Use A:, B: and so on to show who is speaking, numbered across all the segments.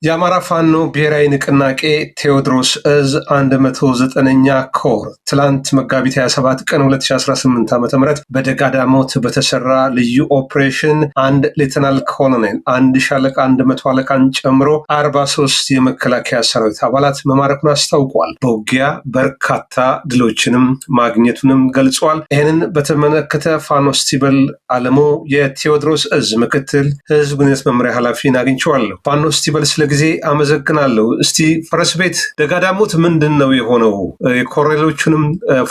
A: የአማራ ፋኖ ብሔራዊ ንቅናቄ ቴዎድሮስ እዝ 109ኛ ኮር ትላንት መጋቢት 27 ቀን 2018 ዓ.ም በደጋዳሞት በተሰራ ልዩ ኦፕሬሽን አንድ ሌተናል ኮሎኔል፣ አንድ ሻለቃ፣ 100 አለቃን ጨምሮ 43 የመከላከያ ሰራዊት አባላት መማረኩን አስታውቋል። በውጊያ በርካታ ድሎችንም ማግኘቱንም ገልጿል። ይህንን በተመለከተ ፋኖ ስቲበል አለሙ የቴዎድሮስ እዝ ምክትል ህዝብ ግንኙነት መምሪያ ኃላፊን አግኝቼዋለሁ። ፋኖ ስቲበል ጊዜ አመሰግናለሁ። እስቲ ፈረስ ቤት ደጋዳሞት ምንድን ነው የሆነው? የኮሎኔሎቹንም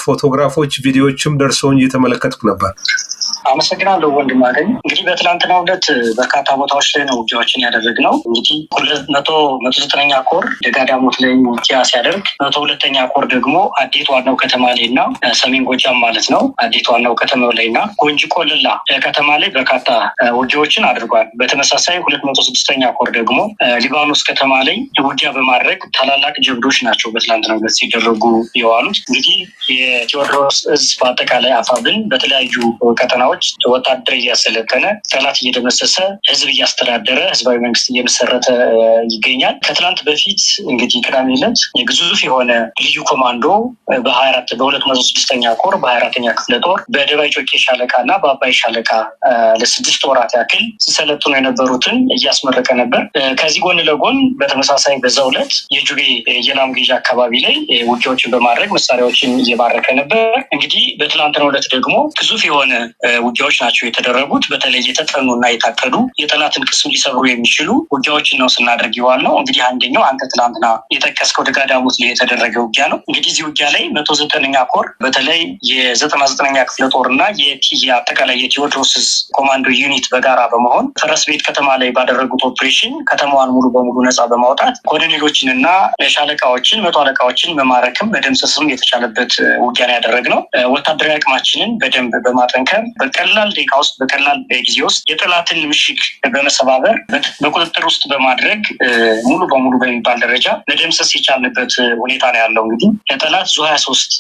A: ፎቶግራፎች ቪዲዮዎችም ደርሰውኝ እየተመለከትኩ ነበር።
B: አመሰግናለሁ ወንድም አገኝ። እንግዲህ በትላንትናው ዕለት በርካታ ቦታዎች ላይ ነው ውጊያዎችን ያደረግነው። እንግዲህ 109ኛ ኮር ደጋዳሞት ላይ ውጊያ ሲያደርግ 102ኛ ኮር ደግሞ አዴት ዋናው ከተማ ላይ እና ሰሜን ጎጃም ማለት ነው አዴት ዋናው ከተማው ላይ እና ጎንጂ ቆለላ ከተማ ላይ በርካታ ውጊያዎችን አድርጓል። በተመሳሳይ 206ኛ ኮር ደግሞ ሊባኖስ ከተማ ላይ ውጊያ በማድረግ ታላላቅ ጀብዶች ናቸው በትላንትናው ዕለት ሲደረጉ የዋሉት። እንግዲህ የቴዎድሮስ እዝ በአጠቃላይ አፋብን በተለያዩ ቀጠናዎች ወታደር እያሰለጠነ ጠላት እየደመሰሰ ህዝብ እያስተዳደረ ህዝባዊ መንግስት እየመሰረተ ይገኛል። ከትላንት በፊት እንግዲህ ቅዳሜ ዕለት የግዙፍ የሆነ ልዩ ኮማንዶ በ206ኛ ኮር በ24ኛ ክፍለ ጦር በደባይ ጮቄ ሻለቃ እና በአባይ ሻለቃ ለ6 ወራት ያክል ሲሰለጥኑ የነበሩትን እያስመረቀ ነበር። ከዚህ ጎን ለጎን በተመሳሳይ በዛው ዕለት የጁቤ የላምጌዣ አካባቢ ላይ ውጊያዎችን በማድረግ መሳሪያዎችን እየማረከ ነበር። እንግዲህ በትላንትናው ዕለት ደግሞ ግዙፍ የሆነ ውጊያዎች ናቸው የተደረጉት። በተለይ የተጠኑና የታቀዱ የጠላትን ቅስም ሊሰብሩ የሚችሉ ውጊያዎችን ነው ስናደርግ ይዋል ነው። እንግዲህ አንደኛው አንተ ትላንትና የጠቀስከው ደጋዳሞት ላይ የተደረገ ውጊያ ነው። እንግዲህ እዚህ ውጊያ ላይ 109ኛ ኮር በተለይ የ99ኛ ክፍለ ጦር እና አጠቃላይ የቴዎድሮስ ኮማንዶ ዩኒት በጋራ በመሆን ፈረስ ቤት ከተማ ላይ ባደረጉት ኦፕሬሽን ከተማዋን ሙሉ በሙሉ ነፃ በማውጣት ኮሎኔሎችን እና ሻለቃዎችን፣ 100 አለቃዎችን መማረክም መደምሰስም የተቻለበት ውጊያ ያደረግነው ወታደራዊ አቅማችንን በደንብ በማጠንከር በቀላል ደቂቃ ውስጥ በቀላል ጊዜ ውስጥ የጠላትን ምሽግ በመሰባበር በቁጥጥር ውስጥ በማድረግ ሙሉ በሙሉ በሚባል ደረጃ መደምሰስ የቻልንበት ሁኔታ ነው ያለው። እንግዲህ የጠላት ዙ23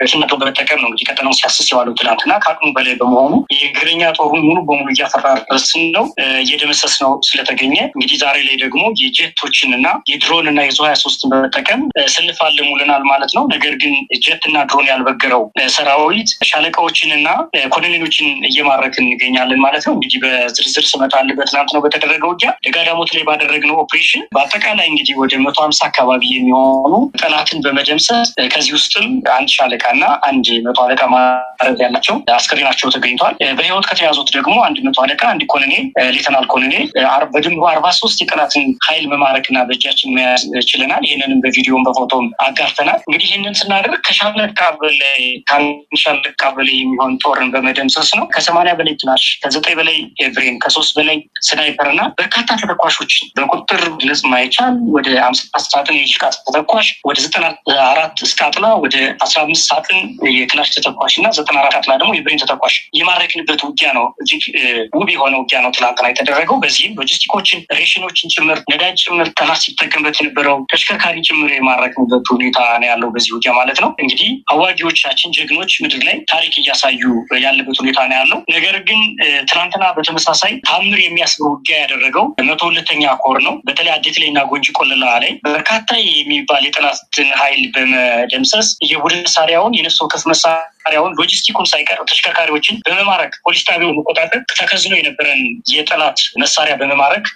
B: በሽመቶ በመጠቀም ነው እንግዲህ ቀጠናው ሲያስስ የዋለው ትላንትና ከአቅሙ በላይ በመሆኑ የእግረኛ ጦሩን ሙሉ በሙሉ እያፈራረስን ነው እየደመሰስ ነው ስለተገኘ እንግዲህ ዛሬ ላይ ደግሞ የጀቶችን እና የድሮን እና የዙ23 በመጠቀም ስንፋለም ውለናል ማለት ነው። ነገር ግን ጀት እና ድሮን ያልበገረው ሰራዊት ሻለቃዎችን እና ኮሎኔሎችን እየማረክን እንገኛለን ማለት ነው። እንግዲህ በዝርዝር ስመጣልህ በትናንት ነው በተደረገው ውጊያ ደጋዳሞት ላይ ባደረግነው ኦፕሬሽን በአጠቃላይ እንግዲህ ወደ 150 አካባቢ የሚሆኑ ጠላትን በመደምሰስ ከዚህ ውስጥም አንድ ሻለቃ እና አንድ 100 አለቃ ማረግ ያላቸው አስከሬናቸው ተገኝቷል። በህይወት ከተያዙት ደግሞ አንድ 100 አለቃ፣ አንድ ኮሎኔል፣ ሌተናል ኮሎኔል በድምሩ 43 የጠላትን ኃይል መማረክና በእጃችን መያዝ ችለናል። ይህንንም በቪዲዮም በፎቶም አጋርተናል። እንግዲህ ይህንን ስናደርግ ከሻለቃ በላይ የሚሆን ጦርን በመደምሰስ ነው። ከ80 በላይ ክላሽ፣ ከ9 በላይ ብሬን፣ ከ3 በላይ ስናይፐር እና በርካታ ተተኳሾች በቁጥር ግልጽ ማይቻል ወደ 50 ሳጥን የዲሽቃ ተተኳሽ፣ ወደ 94 እስካጥላ፣ ወደ 15 ሳጥን የክላሽ ተተኳሽ እና 94 አጥላ ደግሞ የብሬን ተተኳሽ የማረክንበት ውጊያ ነው። እጅግ ውብ የሆነ ውጊያ ነው ትላንትና የተደረገው። በዚህም ሎጂስቲኮችን፣ ሬሽኖችን ጭምር፣ ነዳጅ ጭምር፣ ጠላት ሲጠቀምበት የነበረው ተሽከርካሪ ጭምር የማረክንበት ሁኔታ ነው ያለው በዚህ ውጊያ ማለት ነው። እንግዲህ አዋጊዎቻችን ጀግኖች ምድር ላይ ታሪክ እያሳዩ ያለበት ሁኔታ ነው ያለው። ነገር ግን ትናንትና በተመሳሳይ ታምር የሚያስብር ውጊያ ያደረገው 102ኛ ኮር ነው። በተለይ አዴት ላይ እና ጎንጂ ቆለላ ላይ በርካታ የሚባል የጠላትን ኃይል በመደምሰስ የቡድን መሳሪያውን፣ የነፍስ ወከፍ መሳሪያውን፣ ሎጂስቲኩን ሳይቀር ተሽከርካሪዎችን በመማረክ ፖሊስ ጣቢያውን መቆጣጠር ተከዝኖ የነበረን የጠላት መሳሪያ በመማረክ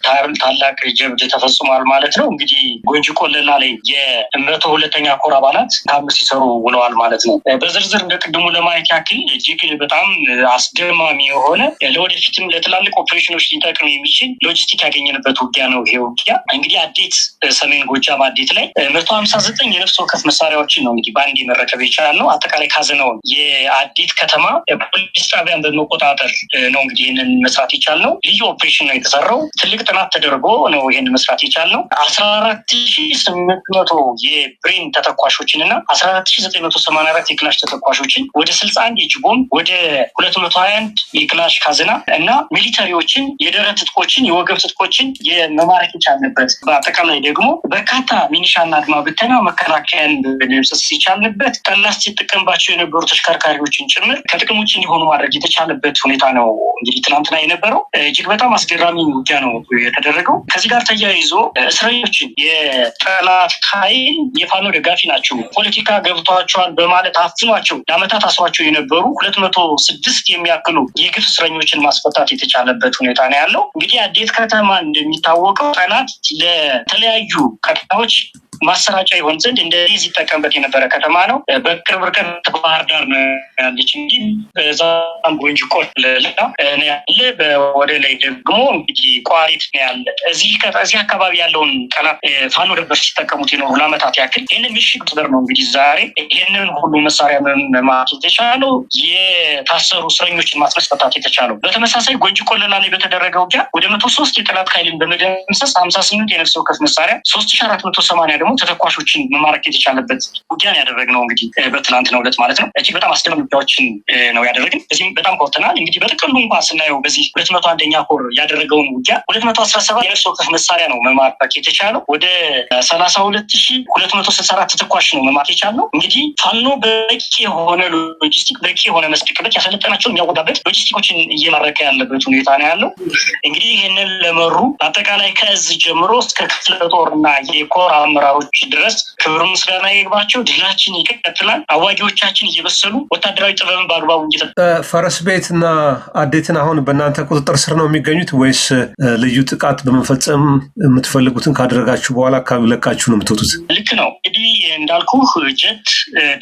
B: ታላቅ ጀብድ ተፈጽሟል ማለት ነው። እንግዲህ ጎንጂ ቆለላ ላይ የ102ኛ ኮር አባላት ታምር ሲሰሩ ውለዋል ማለት ነው። በዝርዝር እንደ ቅድሙ ለማየት ያክል እጅግ በጣም አስደማሚ የሆነ ለወደፊትም ለትላልቅ ኦፕሬሽኖች ሊጠቅም የሚችል ሎጂስቲክ ያገኘንበት ውጊያ ነው ይሄ ውጊያ። እንግዲህ አዴት ሰሜን ጎጃም አዴት ላይ 159 የነፍስ ወከፍ መሳሪያዎችን ነው እንግዲህ በአንድ መረከብ የቻልነው። አጠቃላይ ካዝናውን የአዴት ከተማ ፖሊስ ጣቢያን በመቆጣጠር ነው እንግዲህ ይህንን መስራት የቻልነው። ልዩ ኦፕሬሽን ነው የተሰራው። ትልቅ ጥናት ተደርጎ ነው ይህን መስራት የቻልነው። 14800 የብሬን ተተኳሾችን እና 14984 የክላሽ ተተኳሾችን ወደ 61 የጅቦም ወደ 221 የክላሽ ካዝና እና ሚሊተሪዎችን፣ የደረት ትጥቆችን፣ የወገብ ትጥቆችን የመማረክ የቻልንበት በአጠቃላይ ደግሞ በርካታ ሚኒሻና አድማ ብተና መከላከያን በደምሰስ የቻልንበት ጠላት ሲጠቀምባቸው የነበሩ ተሽከርካሪዎች ተሽከርካሪዎችን ጭምር ከጥቅም ውጭ እንዲሆኑ ማድረግ የተቻለበት ሁኔታ ነው እንግዲህ ትናንትና የነበረው። እጅግ በጣም አስገራሚ ውጊያ ነው የተደረገው። ከዚህ ጋር ተያይዞ እስረኞችን የጠላት ኃይል የፋኖ ደጋፊ ናቸው፣ ፖለቲካ ገብቷቸዋል በማለት አፍኗቸው ለአመታት አስሯቸው የነበሩ 206 የሚያክሉ የግፍ እስረኞችን ማስፈታት የተቻለበት ሁኔታ ነው ያለው። እንግዲህ አዴት ከተማ እንደሚታወቀው ጠላት ለተለያዩ ከተማዎች ማሰራጫ ይሆን ዘንድ እንደዚህ ሲጠቀምበት የነበረ ከተማ ነው። በቅርብ ርቀት ባህር ዳር ነው ያለች እንጂ በዛም ጎንጂ ቆለላ ያለ ወደ ላይ ደግሞ እንግዲህ ቋሪት ነው ያለ። እዚህ አካባቢ ያለውን ጠላት ፋኖ ነበር ሲጠቀሙት የኖሩ ለአመታት ያክል። ይህንን ምሽግ በር ነው እንግዲህ ዛሬ ይህንን ሁሉ መሳሪያ መማት የተቻለው፣ የታሰሩ እስረኞችን ማስፈታት የተቻለው። በተመሳሳይ ጎንጂ ቆለላ ላይ በተደረገው ውጊያ ወደ 103 የጠላት ኃይልን በመደምሰስ 58 የነፍስ ወከፍ መሳሪያ 3480 ደግሞ ተተኳሾችን መማረክ የተቻለበት ውጊያን ያደረግነው እንግዲህ በትላንትናው ዕለት ማለት ነው። እጅግ በጣም አስደማሚ ውጊያዎችን ነው ያደረግን። እዚህም በጣም ኮርተናል። እንግዲህ በጥቅሉ እንኳን ስናየው በዚህ 201ኛ ኮር ያደረገውን ውጊያ 217 የነፍስ ወከፍ መሳሪያ ነው መማረክ የተቻለው። ወደ 32264 ተተኳሽ ነው መማረክ የቻልነው። እንግዲህ ፋኖ በቂ የሆነ ሎጂስቲክ፣ በቂ የሆነ መስድቅበት ያሰለጠናቸውን የሚያወጣበት ሎጂስቲኮችን እየማረከ ያለበት ሁኔታ ነው ያለው። እንግዲህ ይህንን ለመሩ አጠቃላይ ከእዝ ጀምሮ እስከ ክፍለ ጦርና የኮር አመራሮች ድረስ ክብር ምስጋና ይግባቸው። ድላችን ይቀጥላል። አዋጊዎቻችን እየበሰሉ ወታደራዊ ጥበብን በአግባቡ
A: ፈረስ ቤትና አዴትን አሁን በእናንተ ቁጥጥር ስር ነው የሚገኙት ወይስ ልዩ ጥቃት በመፈጸም የምትፈልጉትን ካደረጋችሁ በኋላ አካባቢ ለቃችሁ ነው የምትወጡት?
B: ልክ ነው። እንግዲህ እንዳልኩ ጀት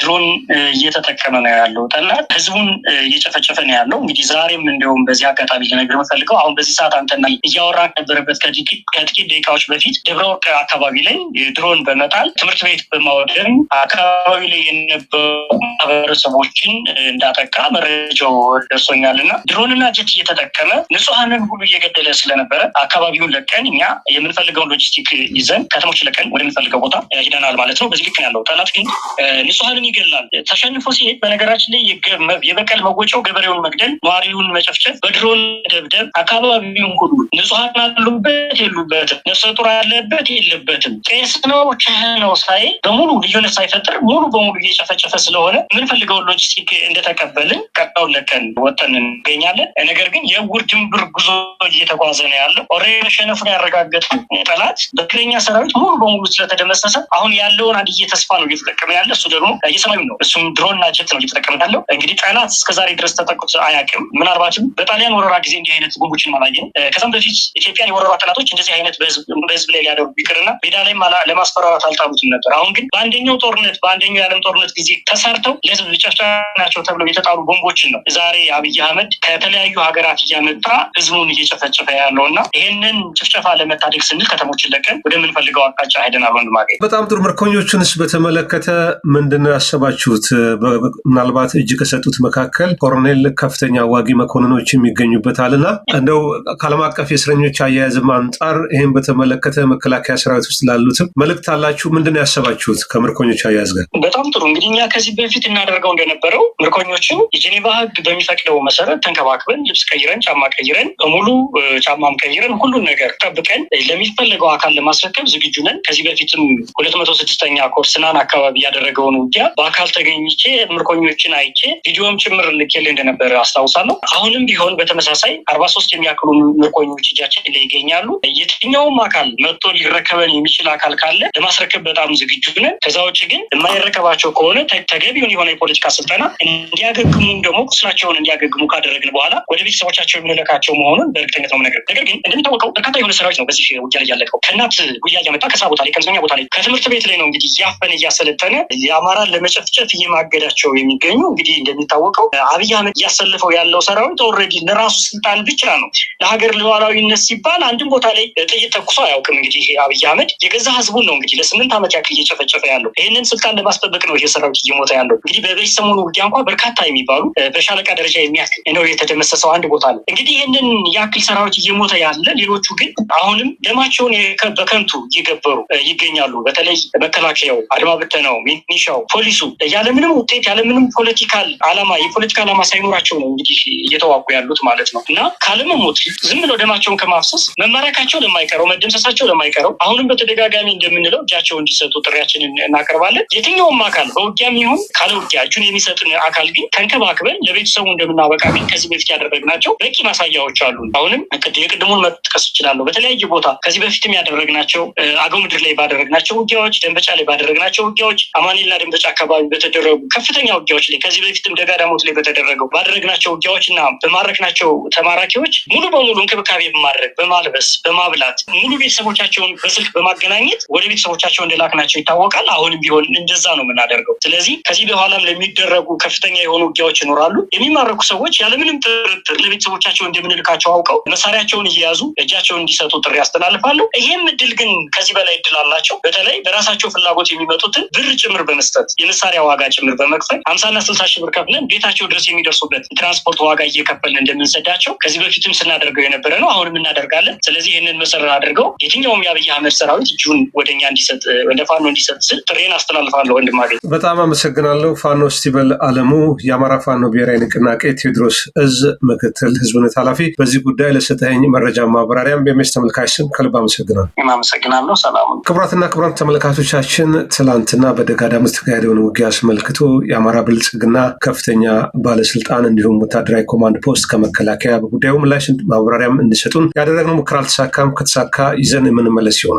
B: ድሮን እየተጠቀመ ነው ያለው። ጠላት ህዝቡን እየጨፈጨፈ ነው ያለው። እንግዲህ ዛሬም እንዲሁም በዚህ አጋጣሚ ልነግር የምፈልገው አሁን በዚህ ሰዓት አንተና እያወራ ነበረበት ከጥቂት ደቂቃዎች በፊት ደብረ ወርቅ አካባቢ ላይ ድሮን በመጣል ትምህርት ቤት በማውደም አካባቢ ላይ የነበሩ ማህበረሰቦችን እንዳጠቃ መረጃው ደርሶኛል። እና ድሮንና ጀት እየተጠቀመ ንጹሐንን ሁሉ እየገደለ ስለነበረ አካባቢውን ለቀን እኛ የምንፈልገውን ሎጂስቲክ ይዘን ከተሞች ለቀን ወደምንፈልገው ቦታ ሂደናል ማለት ነው። በዚህ ልክ ነው ያለው። ጠላት ግን ንጹሐንን ይገላል። ተሸንፎ ሲሄድ በነገራችን ላይ የበቀል መወጫው ገበሬውን መግደል፣ ነዋሪውን መጨፍጨፍ፣ በድሮን ደብደብ፣ አካባቢውን ሁሉ ንጹሐን አሉበት የሉበትም፣ ነፍሰ ጡር ያለበት የለበትም፣ ቄስ ነው ነው ሳይ በሙሉ ልዩነት ሳይፈጥር ሙሉ በሙሉ እየጨፈጨፈ ስለሆነ የምንፈልገውን ሎጂስቲክ እንደተቀበልን ቀጣውን ለቀን ወጥተን እንገኛለን። ነገር ግን የውር ድንብር ጉዞ እየተጓዘ ነው ያለው። ኦልሬዲ መሸነፉን ያረጋገጠ ጠላት በእግረኛ ሰራዊት ሙሉ በሙሉ ስለተደመሰሰ አሁን ያለውን አንድዬ ተስፋ ነው እየተጠቀመ ያለ። እሱ ደግሞ የሰማዩ ነው። እሱም ድሮንና ጀት ነው እየተጠቀመ ያለው። እንግዲህ ጠላት እስከዛሬ ድረስ ተጠቁት አያውቅም። ምናልባትም በጣሊያን ወረራ ጊዜ እንዲህ አይነት ጉንቦችን አላየንም። ከዛም በፊት ኢትዮጵያን የወረራ ጠላቶች እንደዚህ አይነት በህዝብ ላይ ሊያደርጉ ይቅርና ሜዳ ላይ ለማስፈራራት አልጣሉትም ነበር። አሁን ግን በአንደኛው የዓለም ጦርነት ጊዜ ተሰርተው ለህዝብ ጨፍጫ ናቸው ተብለው የተጣሉ ቦምቦችን ነው ዛሬ አብይ አህመድ ከተለያዩ ሀገራት እያመጣ ህዝቡን እየጨፈጨፈ ያለው እና ይህንን ጭፍጨፋ ለመታደግ ስንል ከተሞችን ለቀን ወደምንፈልገው አቅጣጫ ሄደናል። ወንድማገኝ
A: በጣም ጥሩ። ምርኮኞቹንስ በተመለከተ ምንድነው ያሰባችሁት? ምናልባት እጅ ከሰጡት መካከል ኮሎኔል ከፍተኛ ዋጊ መኮንኖች የሚገኙበታልና እንደው ከዓለም አቀፍ የእስረኞች አያያዝም አንጻር ይህን በተመለከተ መከላከያ ሰራዊት ውስጥ ላሉትም መልእክት አላችሁ? ምንድነው ያሰባችሁት ከምርኮኞች አያያዝ ጋር?
B: በጣም ጥሩ። እንግዲህ እኛ ከዚህ በፊት እናደርገው እንደነበረው ምርኮኞችን የጄኔቫ ህግ በሚፈቅደው መሰረት ተንከባክበን ልብስ ቀይረን ጫማ ቀይረን በሙሉ ጫማም ቀይረን ሁሉን ነገር ጠብቀን ለሚፈለገው አካል ለማስረከብ ዝግጁ ነን። ከዚህ በፊትም 206ኛ ኮር ስናን አካባቢ ያደረገውን ውጊያ በአካል ተገኝቼ ምርኮኞችን አይቼ ቪዲዮም ጭምር ልኬልህ እንደነበረ አስታውሳለሁ። አሁንም ቢሆን በተመሳሳይ 43 የሚያክሉ ምርኮኞች እጃችን ላይ ይገኛሉ። የትኛውም አካል መጥቶ ሊረከበን የሚችል አካል ካለ ለማስረከብ በጣም ዝግጁ ነን። ከዛ ውጭ ግን የማይረከባቸው ከሆነ ተገቢውን የሆነ የፖለቲካ ስልጠና እንዲያገግሙ ደግሞ ቁስላቸውን እንዲያገግሙ ካደረግን በኋላ ወደ ቤተሰቦቻቸው የምንልካቸው መሆኑን በእርግጠኝነት ነው የምነግርህ። ነገር ግን እንደሚታወቀው በርካታ የሆነ ሰራዊት ነው በዚህ ውጊያ ላይ ያለቀው። ከእናት ጉያ እያመጣ ከስራ ቦታ ላይ ከመዝናኛ ቦታ ላይ ከትምህርት ቤት ላይ ነው እንግዲህ እያፈነ እያሰለጠነ የአማራን ለመጨፍጨፍ እየማገዳቸው የሚገኙ። እንግዲህ እንደሚታወቀው አብይ አህመድ እያሰልፈው ያለው ሰራዊት ኦልሬዲ ለራሱ ስልጣን ብቻ ነው። ለሀገር ሉዓላዊነት ሲባል አንድም ቦታ ላይ ጥይት ተኩሶ አያውቅም። እንግዲህ አብይ አህመድ የገዛ ህዝቡን ነው እንግዲህ ለ8 ዓመት ያክል እየጨፈጨፈ ያለው። ይህንን ስልጣን ለማስጠበቅ ነው ይሄ ሰራዊት እየሞተ ያለው። እንግዲህ በበዚህ ሰሞኑ ውጊያ እንኳን በርካታ የሚባሉ በሻለቃ ደረጃ የሚያክል ነው የተደመሰሰው አንድ ቦታ ላይ። እንግዲህ ይህንን ያክል ሰራዊት እየሞተ ያለ፣ ሌሎቹ ግን አሁንም ደማቸውን በከንቱ እየገበሩ ይገኛሉ። በተለይ መከላከያው፣ አድማ ብተናው፣ ሚኒሻው፣ ፖሊሱ ያለምንም ውጤት ያለምንም ፖለቲካል ዓላማ የፖለቲካ ዓላማ ሳይኖራቸው ነው እንግዲህ እየተዋጉ ያሉት ማለት ነው። እና ካለመሞት ዝም ብለው ደማቸውን ከማፍሰስ መማረካቸው ለማይቀረው መደምሰሳቸው ለማይቀረው አሁንም በተደጋጋሚ እንደምንለው እጃቸው እንዲሰጡ ጥሪያችንን እናቀርባለን። የትኛውም አካል በውጊያም ይሁን ካለ ውጊያ እጁን የሚሰጥ አካል ግን ተንከባክበን ለቤተሰቡ እንደምናበቃ ግን ከዚህ በፊት ያደረግናቸው በቂ ማሳያዎች አሉ። አሁንም የቅድሙን መጥቀስ እችላለሁ። በተለያየ ቦታ ከዚህ በፊትም ያደረግናቸው አገው ምድር ላይ ባደረግናቸው ውጊያዎች፣ ደንበጫ ላይ ባደረግናቸው ውጊያዎች፣ አማኑኤልና ደንበጫ አካባቢ በተደረጉ ከፍተኛ ውጊያዎች ላይ ከዚህ በፊትም ደጋዳሞት ላይ ባደረግናቸው ውጊያዎች እና በማረክናቸው ተማራኪዎች ሙሉ በሙሉ እንክብካቤ በማድረግ በማልበስ በማብላት ሙሉ ቤተሰቦቻቸውን በስልክ በማገናኘት ወደ ቤተሰቦቻቸው እንደላክናቸው ይታወቃል። አሁንም ቢሆን እንደዛ ነው የምናደርገው። ስለዚህ ከዚህ በኋላም ለሚደረጉ ከፍተኛ የሆኑ ውጊያዎች ይኖራሉ። የሚማረኩ ሰዎች ያለምንም ጥርጥር ለቤተሰቦቻቸው እንደምንልካቸው አውቀው መሳሪያቸውን እየያዙ እጃቸውን እንዲሰጡ ጥሪ ያስተላልፋለሁ። ይሄም እድል ግን ከዚህ በላይ እድል አላቸው። በተለይ በራሳቸው ፍላጎት የሚመጡትን ብር ጭምር በመስጠት የመሳሪያ ዋጋ ጭምር በመክፈል 50 እና 60 ሺህ ብር ከፍለን ቤታቸው ድረስ የሚደርሱበት ትራንስፖርት ዋጋ እየከፈልን እንደምንሰዳቸው ከዚህ በፊትም ስናደርገው የነበረ ነው። አሁንም እናደርጋለን። ስለዚህ ይህንን መሰረት አድርገው የትኛውም የአብይ አህመድ ሰራዊት እጁን ወደኛ እንዲሰጥ ወደ ፋኖ እንዲሰጥ ስል ጥሬን አስተላልፋለሁ። ወንድማገኝ
A: በጣም አመሰግናለሁ። ፋኖ እስቲበል አለሙ የአማራ ፋኖ ብሔራዊ ንቅናቄ ቴዎድሮስ እዝ ምክትል ህዝብነት ኃላፊ፣ በዚህ ጉዳይ ለሰጠኸኝ መረጃ ማብራሪያም በሚስ ተመልካች ስም ከልብ አመሰግናለሁ።
B: አመሰግናለሁ። ሰላም።
A: ክቡራትና ክቡራን ተመልካቾቻችን ትላንትና በደጋዳሞት የተካሄደውን ውጊያ አስመልክቶ የአማራ ብልጽግና ከፍተኛ ባለስልጣን እንዲሁም ወታደራዊ ኮማንድ ፖስት ከመከላከያ በጉዳዩ ምላሽ ማብራሪያም እንዲሰጡን ያደረግነው ሙከራ አልተሳካም። ከተሳካ ይዘን የምንመለስ ይሆናል።